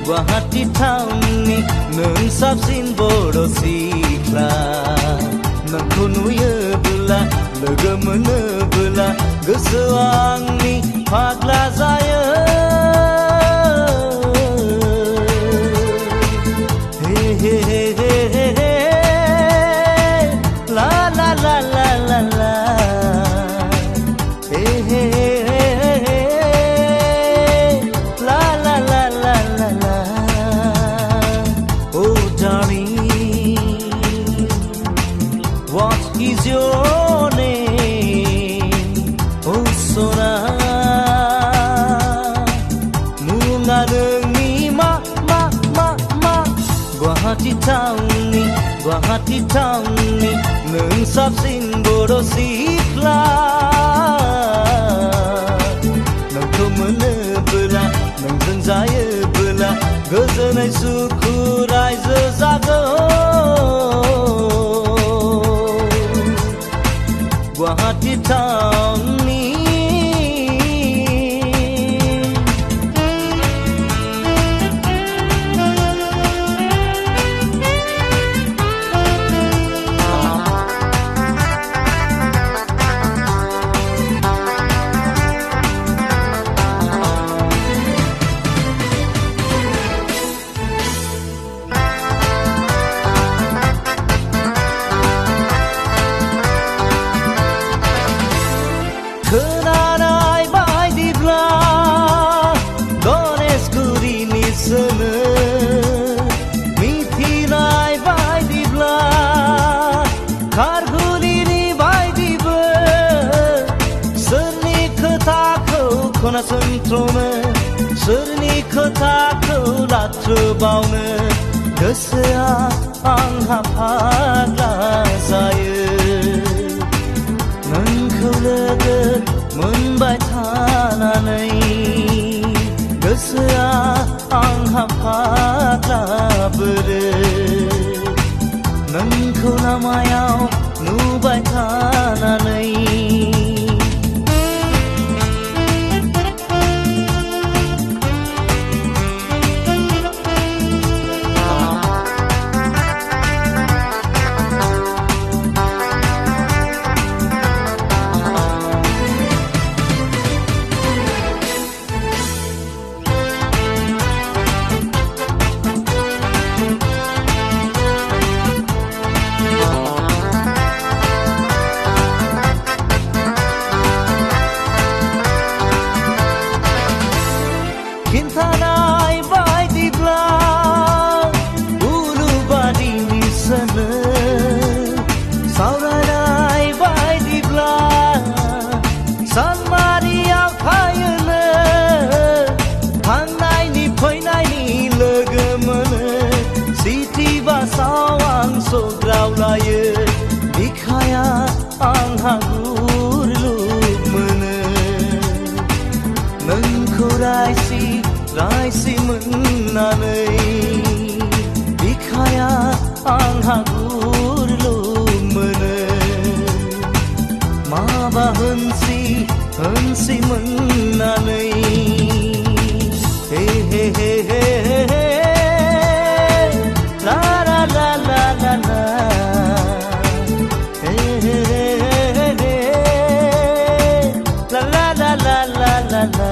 Guwahati tauni nung sabsin bodo sikla nangko nuyeubla logo monoubla gosoa आंनि फाग्ला जायो हे हे हे हे हे ला ला ला ला ला ला हे हे What is your name? Oh Sona Munga nungi ma Guwahati town ni Nung sabsin bodo sikla Nung ko monoubla Nung zonjayoubla Gojonai suku raiju jago Guwahati town ni खोनानाय बायदिब्ला गणेशगुरिनि सोनो मिथिनाय बायदिब्ला खारघुलिनि बायदिबो सोरनि खोथाखौ खोनासंथ्रनो सोरनि खोथाखौ लाथ्रोबावनो गोसोआ आंहा फाग्ला जायो नोंखौ लोगो मोनबाय थानानै गोसोआ आंहा फाग्ला बोरो नोंखौ लामायाव नुबाय थानानै खिन्थानाय बायदिब्ला उलुबारिनि सोनो सावरायनाय बायदिब्ला सानमारियाव थायोनो थांनायनि फैनायनि लोगो मोनो सिटि बासाव आं सौग्रावलायो बिखाया आंहा गुरलुब मोनो नोंखौ रायसि मोननानै बिखाया आंहा गुरलुब मोनो माबा होनसि मोननानै हे हे हे हे हे ला ला ला ला ला ला हे हे हे हे ला ला ला ला ला ला